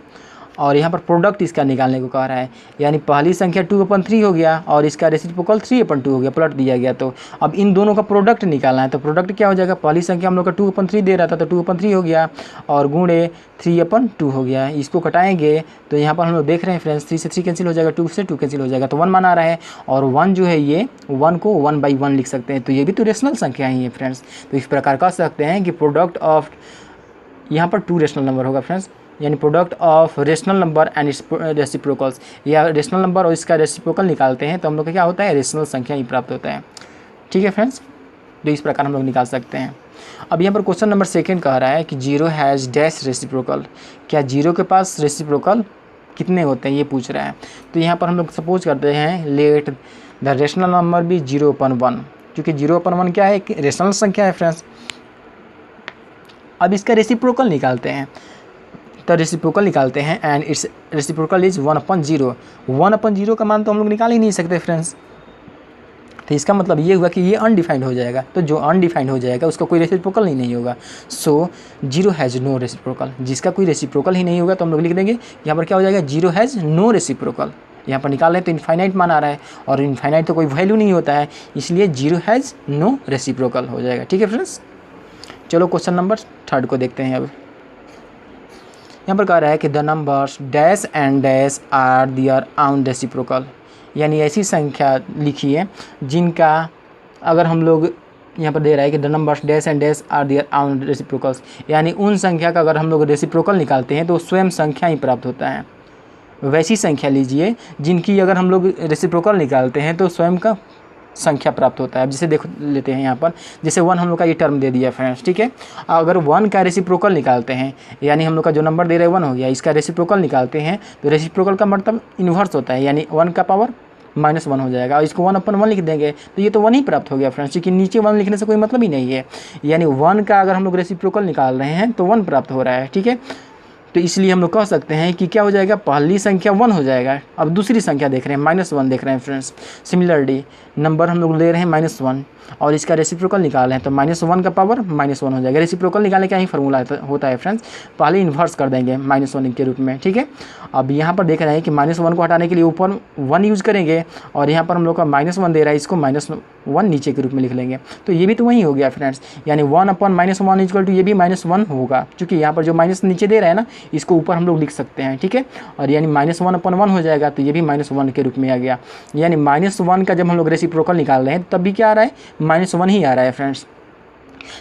A: और यहाँ पर प्रोडक्ट इसका निकालने को कह रहा है, यानी पहली संख्या 2/3 हो गया और इसका रेसिप्रोकल 3/2 हो गया, पलट दिया गया। तो अब इन दोनों का प्रोडक्ट निकालना है तो प्रोडक्ट क्या हो जाएगा, पहली संख्या हम लोग का 2/3 दे रहा था तो 2/3 हो गया और गुणे 3/2 हो गया। इसको कटाएंगे तो यहाँ पर हम लोग देख रहे हैं फ्रेंड्स 3 से 3 कैंसिल हो जाएगा, 2 से 2 कैंसिल हो जाएगा तो 1 मान आ रहा है और 1 जो है ये 1 को 1/1 लिख सकते हैं, तो ये भी तो रेशनल संख्या ही है फ्रेंड्स। तो इस प्रकार कह सकते हैं कि प्रोडक्ट ऑफ, यहाँ पर 2 रेशनल नंबर होगा फ्रेंड्स, यानी product of rational number and it's reciprocals, या रेशनल नंबर और इसका रेसिप्रोकल निकालते हैं तो हम लोग का क्या होता है, रेशनल संख्या ही प्राप्त होता है, ठीक है फ्रेंड्स। तो इस प्रकार हम लोग निकाल सकते हैं। अब यहाँ पर क्वेश्चन नंबर 2 कह रहा है कि 0 हैज़ डैश रेसिप्रोकल, क्या 0 के पास रेसिप्रोकल कितने होते हैं ये पूछ रहा है। तो यहाँ पर हम लोग सपोज करते हैं लेट द रेशनल नंबर भी 0/1, क्योंकि 0/1 क्या है, एक रेशनल संख्या है फ्रेंड्स। अब इसका रेसिप्रोकल निकालते हैं, तो रेसिप्रोकल निकालते हैं एंड इट्स रेसिप्रोकल इज 1/0। 1/0 का मान तो हम लोग निकाल ही नहीं सकते फ्रेंड्स, तो इसका मतलब ये हुआ कि ये अनडिफाइंड हो जाएगा। तो जो अनडिफाइंड हो जाएगा उसका कोई रेसिप्रोकल ही नहीं होगा। सो 0 हैज़ नो रेसिप्रोकल, जिसका कोई रेसिप्रोकल ही नहीं होगा तो हम लोग लिख देंगे यहाँ पर क्या हो जाएगा, 0 हैज़ नो रेसिप्रोकल। यहाँ पर निकाल रहे हैं तो इनफाइनाइट मान आ रहा है, और इनफाइनाइट तो कोई वैल्यू नहीं होता है, इसलिए 0 हैज़ नो रेसिप्रोकल हो जाएगा। ठीक है फ्रेंड्स, चलो क्वेश्चन नंबर 3 को देखते हैं। अब यहाँ पर कह रहा है कि the numbers dash and dash are their own reciprocal, यानी ऐसी संख्या लिखिए जिनका अगर हम लोग यहाँ पर दे रहा है कि the numbers dash and dash are their own reciprocals, यानी उन संख्या का अगर हम लोग रेसिप्रोकल निकालते हैं तो स्वयं संख्या ही प्राप्त होता है। वैसी संख्या लीजिए जिनकी अगर हम लोग रेसिप्रोकल निकालते हैं तो स्वयं का संख्या प्राप्त होता है। अब जैसे देख लेते हैं यहाँ पर, जैसे 1 हम लोग का ये टर्म दे दिया फ्रेंड्स, ठीक है। अगर 1 का रेसिप्रोकल निकालते हैं, यानी हम लोग का जो नंबर दे रहे हैं 1 हो गया, इसका रेसिप्रोकल निकालते हैं तो रेसिप्रोकल का मतलब इन्वर्स होता है, यानी 1 का पावर -1 हो जाएगा, और इसको 1/1 लिख देंगे तो ये तो 1 ही प्राप्त हो गया फ्रेंड्स, क्योंकि नीचे 1 लिखने से कोई मतलब ही नहीं है। यानी 1 का अगर हम लोग रेसिप्रोकल निकाल रहे हैं तो 1 प्राप्त हो रहा है, ठीक है। तो इसलिए हम लोग कह सकते हैं कि क्या हो जाएगा, पहली संख्या 1 हो जाएगा। अब दूसरी संख्या देख रहे हैं -1 देख रहे हैं फ्रेंड्स। सिमिलरली नंबर हम लोग ले रहे हैं -1 और इसका रेसिप्रोकल निकाल रहे हैं तो -1 का पावर -1 हो जाएगा। रेसिप्रोकल निकालने का ही फॉर्मूला होता है फ्रेंड्स, पहले इन्वर्स कर देंगे -1 के रूप में, ठीक है। अब यहाँ पर देख रहे हैं कि -1 को हटाने के लिए ऊपर 1 यूज़ करेंगे, और यहाँ पर हम लोग का -1 दे रहा है, इसको -1 नीचे के रूप में लिख लेंगे, तो ये भी तो वही हो गया फ्रेंड्स। यानी 1/-1 इक्वल टू ये भी -1 होगा, क्योंकि यहाँ पर जो माइनस नीचे दे रहा है ना, इसको ऊपर हम लोग लिख सकते हैं, ठीक है। और यानी -1/1 हो जाएगा, तो ये भी -1 के रूप में आ गया। यानी -1 का जब हम लोग रेसिप्रोकल निकाल रहे हैं तब भी क्या आ रहा है, -1 ही आ रहा है फ्रेंड्स।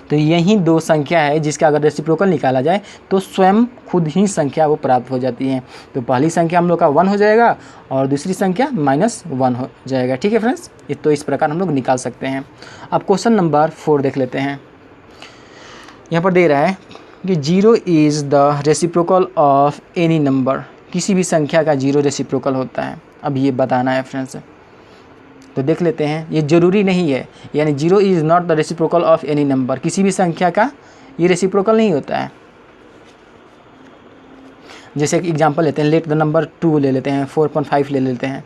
A: तो यही दो संख्या है जिसका अगर रेसिप्रोकल निकाला जाए तो स्वयं खुद ही संख्या वो प्राप्त हो जाती है। तो पहली संख्या हम लोग का 1 हो जाएगा और दूसरी संख्या -1 हो जाएगा, ठीक है फ्रेंड्स। तो इस प्रकार हम लोग निकाल सकते हैं। अब क्वेश्चन नंबर 4 देख लेते हैं। यहाँ पर दे रहा है कि 0 is the reciprocal of any number, किसी भी संख्या का 0 रेसिप्रोकल होता है। अब ये बताना है फ्रेंड्स, तो देख लेते हैं। ये ज़रूरी नहीं है, यानी 0 is not the reciprocal of any number, किसी भी संख्या का ये रेसिप्रोकल नहीं होता है। जैसे एक एग्जांपल लेते हैं, लेट द नंबर 2 ले लेते हैं, 4/5 ले लेते हैं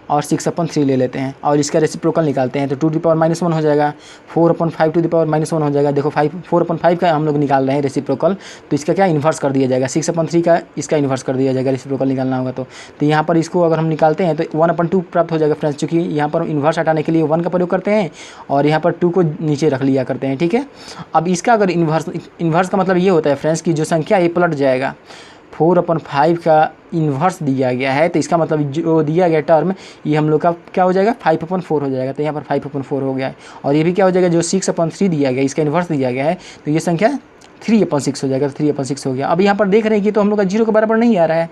A: और 6/3 ले लेते हैं, और इसका रेसिप्रोकल निकालते हैं तो 2 की पावर -1 हो जाएगा, 4/5 टू द पावर -1 हो जाएगा। देखो 4/5 का हम लोग निकाल रहे हैं रेसिप्रोकल, तो इसका क्या इन्वर्स कर दिया जाएगा, 6/3 का इसका इन्वर्स कर दिया जाएगा, रेसिप्रोकल निकालना होगा तो यहाँ पर इसको अगर हम निकालते हैं तो 1/2 प्राप्त हो जाएगा फ्रेंड्स, क्योंकि यहाँ पर इन्वर्स हटाने के लिए 1 का प्रयोग करते हैं और यहाँ पर 2 को नीचे रख लिया करते हैं, ठीक है। अब इसका अगर इन्वर्स का मतलब ये होता है फ्रेंड्स कि जो संख्या ये पलट जाएगा। 4/5 का इन्वर्स दिया गया है, तो इसका मतलब जो दिया गया टर्म ये हम लोग का क्या हो जाएगा, 5/4 हो जाएगा। तो यहाँ पर 5/4 हो गया है, और ये भी क्या हो जाएगा, जो 6/3 दिया गया इसका इन्वर्स दिया गया है, तो ये संख्या 3/6 हो जाएगा, तो 3/6 हो गया। अब यहाँ पर देख रहे हैं कि तो हम लोग का 0 के बराबर नहीं आ रहा है,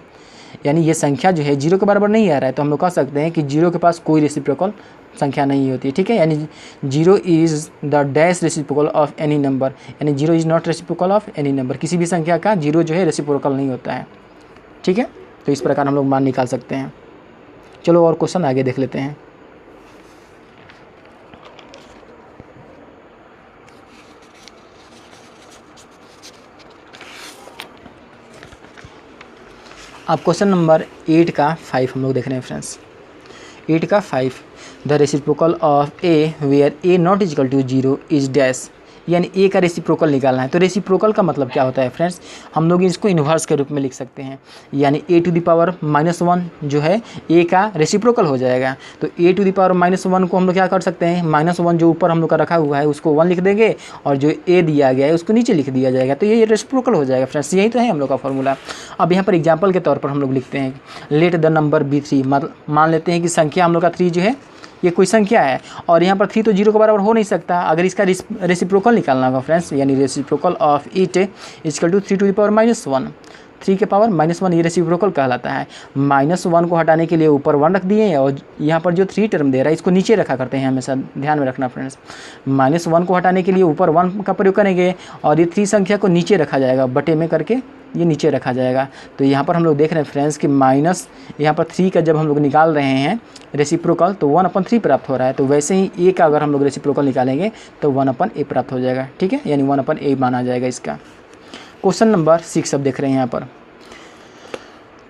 A: यानी ये संख्या जो है 0 के बराबर नहीं आ रहा है, तो हम लोग कह सकते हैं कि 0 के पास कोई रेसिप्रोकल संख्या नहीं होती है, ठीक है। यानी 0 is the dash reciprocal of any number, यानी 0 is not reciprocal of any number, किसी भी संख्या का 0 जो है रेसिप्रोकल नहीं होता है, ठीक है। तो इस प्रकार हम लोग मान निकाल सकते हैं। चलो और क्वेश्चन आगे देख लेते हैं। अब क्वेश्चन नंबर 8 का 5 हम लोग देख रहे हैं फ्रेंड्स। 8 का 5, the reciprocal of a where a not is equal to 0 is dash, यानी ए का रेसिप्रोकल निकालना है। तो रेसिप्रोकल का मतलब क्या होता है फ्रेंड्स, हम लोग इसको इन्वर्स के रूप में लिख सकते हैं, यानी a टू द पावर -1 जो है a का रेसिप्रोकल हो जाएगा। तो a टू द पावर -1 को हम लोग क्या कर सकते हैं, -1 जो ऊपर हम लोग का रखा हुआ है उसको 1 लिख देंगे, और जो a दिया गया है उसको नीचे लिख दिया जाएगा, तो ये रेसिप्रोकल हो जाएगा फ्रेंड्स। यही तो है हम लोग का फॉर्मूला। अब यहाँ पर एग्जाम्पल के तौर पर हम लोग लिखते हैं, लेट द नंबर बी 3, मतलब मान लेते हैं कि संख्या हम लोग का 3 जो है ये कोई संख्या है, और यहाँ पर 3 तो 0 के बराबर हो नहीं सकता। अगर इसका रेसिप्रोकल निकालना होगा फ्रेंड्स, यानी reciprocal of it equal to 3 to the power -1, 3 के पावर -1 ये रेसिप्रोकल कहलाता है। -1 को हटाने के लिए ऊपर 1 रख दिए और यहाँ पर जो 3 टर्म दे रहा है इसको नीचे रखा करते हैं, हमेशा ध्यान में रखना फ्रेंड्स। -1 को हटाने के लिए ऊपर 1 का प्रयोग करेंगे और ये 3 संख्या को नीचे रखा जाएगा, बटे में करके ये नीचे रखा जाएगा। तो यहाँ पर हम लोग देख रहे हैं फ्रेंड्स कि माइनस यहाँ पर 3 का जब हम लोग निकाल रहे हैं रेसिप्रोकल तो 1/3 प्राप्त हो रहा है। तो वैसे ही a का अगर हम लोग रेसिप्रोकल निकालेंगे तो 1/a प्राप्त हो जाएगा, ठीक है, यानी 1/a माना जाएगा इसका। क्वेश्चन नंबर 6 अब देख रहे हैं यहाँ पर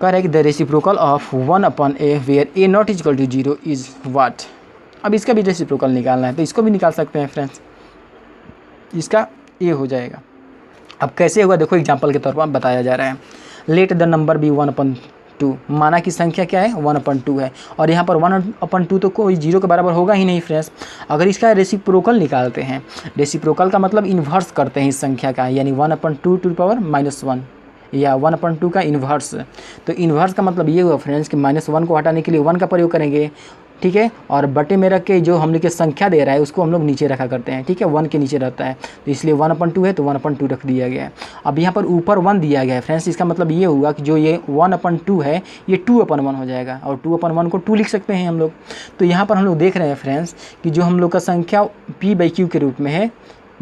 A: कह रहा है कि the reciprocal of 1/a where a not equal to 0 is what. अब इसका भी रेसिप्रोकल निकालना है तो इसको भी निकाल सकते हैं फ्रेंड्स, इसका a हो जाएगा। अब कैसे होगा देखो, एग्जाम्पल के तौर पर बताया जा रहा है। लेट द नंबर बी 1/2, माना कि संख्या क्या है 1/2 है और यहाँ पर 1/2 तो कोई 0 के बराबर होगा ही नहीं फ्रेंड्स। अगर इसका रेसिप्रोकल निकालते हैं, रेसिप्रोकल का मतलब इन्वर्स करते हैं इस संख्या का, यानी 1/2 टू द पावर -1 या 1/2 का इन्वर्स। तो इन्वर्स का मतलब ये हुआ फ्रेंड्स कि -1 को हटाने के लिए 1 का प्रयोग करेंगे, ठीक है, और बटे में रख के जो हम लोग के संख्या दे रहा है उसको हम लोग नीचे रखा करते हैं, ठीक है, 1 के नीचे रहता है तो इसलिए 1/2 है तो 1/2 रख दिया गया है। अब यहाँ पर ऊपर 1 दिया गया है फ्रेंड्स, इसका मतलब ये हुआ कि जो ये 1/2 है ये 2/1 हो जाएगा और 2/1 को 2 लिख सकते हैं हम लोग। तो यहाँ पर हम लोग देख रहे हैं फ्रेंड्स कि जो हम लोग का संख्या p/q के रूप में है,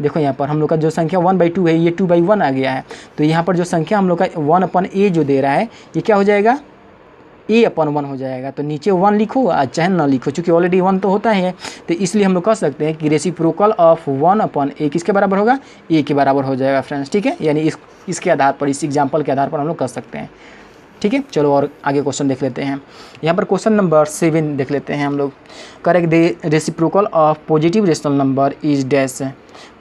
A: देखो यहाँ पर हम लोग का जो संख्या 1/2 है ये 2/1 आ गया है। तो यहाँ पर जो संख्या हम लोग का 1/a जो दे रहा है ये क्या हो जाएगा, a/1 हो जाएगा। तो नीचे 1 लिखो चाहे ना लिखो, चूँकि ऑलरेडी 1 तो होता है, तो इसलिए हम लोग कह सकते हैं कि रेसिप्रोकल ऑफ 1/a किसके बराबर होगा, a के बराबर हो जाएगा फ्रेंड्स, ठीक है, यानी इसके आधार पर, इस एग्जाम्पल के आधार पर हम लोग कर सकते हैं, ठीक है। चलो और आगे क्वेश्चन देख लेते हैं। यहाँ पर क्वेश्चन नंबर 7 देख लेते हैं हम लोग। Correct the reciprocal of positive rational number is dash.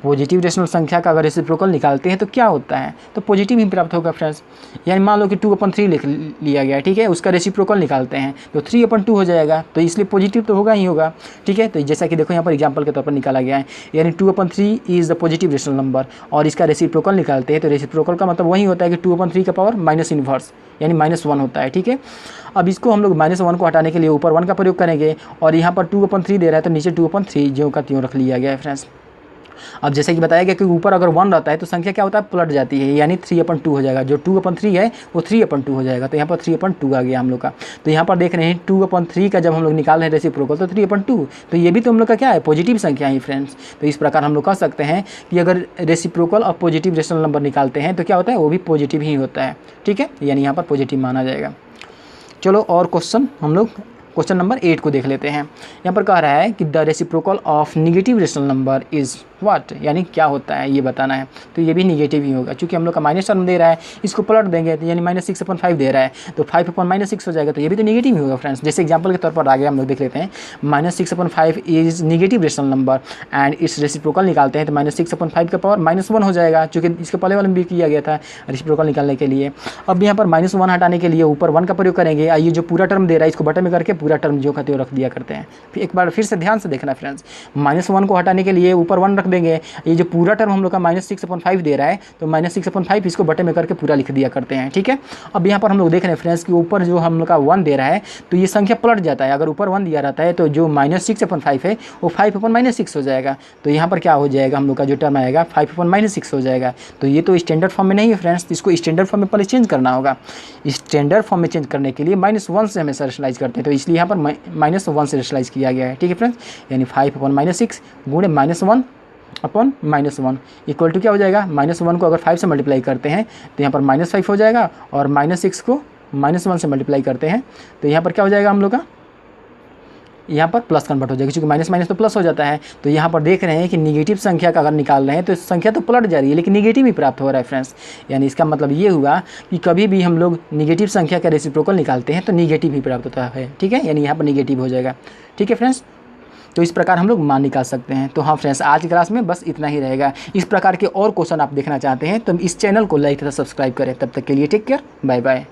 A: Positive rational संख्या का अगर रेसिप्रोकल निकालते हैं तो क्या होता है, तो पॉजिटिव ही प्राप्त होगा फ्रेंड्स। यानी मान लो कि 2/3 लिख लिया गया, ठीक है, उसका रेसिप्रोकल निकालते हैं तो 3/2 हो जाएगा, तो इसलिए पॉजिटिव तो होगा ही होगा, ठीक है। तो जैसा कि देखो यहाँ पर एग्जांपल के तौर पर निकाला गया है, यानी 2/3 is the positive rational number और इसका रेसिप्रोकल निकालते हैं तो रेसिप्रोकल का मतलब वही होता है कि 2/3 का पावर -1 यानी -1 होता है, ठीक है। अब इसको हम लोग -1 को हटाने के लिए ऊपर 1 का प्रयोग करेंगे और यहाँ पर 2/3 दे रहा है तो नीचे 2/3 ज्यों का त्यों रख लिया गया है फ्रेंड्स। अब जैसे कि बताया गया कि ऊपर अगर 1 रहता है तो संख्या क्या होता है, पलट जाती है, यानी 3/2 हो जाएगा। जो 2/3 है वो 3/2 हो जाएगा, तो यहाँ पर 3/2 आ गया हम लोग का। तो यहाँ पर देख रहे हैं 2/3 का जब हम लोग निकाल रहे हैं रेसिप्रोकल तो 3/2, तो ये भी तो हम लोग का क्या है, पॉजिटिव संख्या ही फ्रेंड्स। तो इस प्रकार हम लोग कह सकते हैं कि अगर रेसिप्रोकल और पॉजिटिव रेशनल नंबर निकालते हैं तो क्या होता है, वो भी पॉजिटिव ही होता है, ठीक है, यानी यहाँ पर पॉजिटिव माना जाएगा। चलो और क्वेश्चन हम लोग क्वेश्चन नंबर 8 को देख लेते हैं। यहाँ पर कह रहा है कि the reciprocal of negative rational number is what, यानी क्या होता है ये बताना है। तो ये भी नेगेटिव ही होगा, क्योंकि हम लोग का माइनस टर्म दे रहा है, इसको पलट देंगे तो यानी -6/5 दे रहा है तो 5/-6 हो जाएगा, तो ये भी तो नेगेटिव ही होगा फ्रेंड्स। जैसे एग्जांपल के तौर पर आगे हम लोग देख लेते हैं, -6/5 is negative rational number and इस रेसिप्रोकल निकालते हैं तो -6/5 का पावर -1 हो जाएगा, चूँकि इसके पहले वाले में भी किया गया था रेसिप्रोकल निकालने के लिए। अब यहाँ पर -1 हटाने के लिए ऊपर 1 का प्रयोग करेंगे, ये जो पूरा टर्म दे रहा है इसको बटे में करके पूरा टर्म जो खाते रख दिया करते हैं। फिर एक बार फिर से ध्यान से देखना फ्रेंड्स, -1 को हटाने के लिए ऊपर 1 रख देंगे, ये जो पूरा टर्म हम लोग का -6/5 दे रहा है तो -6/5 इसको बटे में करके पूरा लिख दिया करते हैं, ठीक है। अब यहाँ पर हम लोग देख रहे हैं फ्रेंड्स कि ऊपर जो हम लोग का 1 दे रहा है तो ये संख्या पलट जाता है, अगर ऊपर 1 दिया रहता है तो जो -6/5 है वो 5/-6 हो जाएगा, तो यहाँ पर क्या हो जाएगा, हम लोग का जो टर्म आएगा 5/-6 हो जाएगा। तो ये तो स्टैंडर्ड फॉर्म में नहीं है फ्रेंड्स, इसको स्टैंडर्ड फॉर्म में पहले चेंज करना होगा। स्टैंडर्ड फॉर्म में चेंज करने के लिए -1 से हमेशा रेशनलाइज करते हैं, तो इसलिए यहाँ पर -1 से रेशनलाइज किया गया है, ठीक है फ्रेंड्स। यानी 5/-6 गुणे -1/-1 इक्वल टू क्या हो जाएगा, -1 को अगर 5 से मल्टीप्लाई करते हैं तो यहाँ पर -5 हो जाएगा और -6 को -1 से मल्टीप्लाई करते हैं तो यहाँ पर क्या हो जाएगा हम लोग का, यहाँ पर प्लस कन्वर्ट हो जाएगा, क्योंकि माइनस तो प्लस हो जाता है। तो यहाँ पर देख रहे हैं कि निगेटिव संख्या का अगर निकाल रहे हैं तो संख्या तो पलट जा रही है लेकिन निगेटिव ही प्राप्त हो रहा है फ्रेंड्स। यानी इसका मतलब ये हुआ कि कभी भी हम लोग निगेटिव संख्या का रेसिप्रोकल निकालते हैं तो निगेटिव ही प्राप्त होता है, ठीक है, यानी यहाँ पर निगेटिव हो जाएगा, ठीक है फ्रेंड्स। तो इस प्रकार हम लोग मान निकाल सकते हैं। तो हाँ फ्रेंड्स, आज की क्लास में बस इतना ही रहेगा। इस प्रकार के और क्वेश्चन आप देखना चाहते हैं तो इस चैनल को लाइक तथा सब्सक्राइब करें। तब तक के लिए टेक केयर, बाय बाय।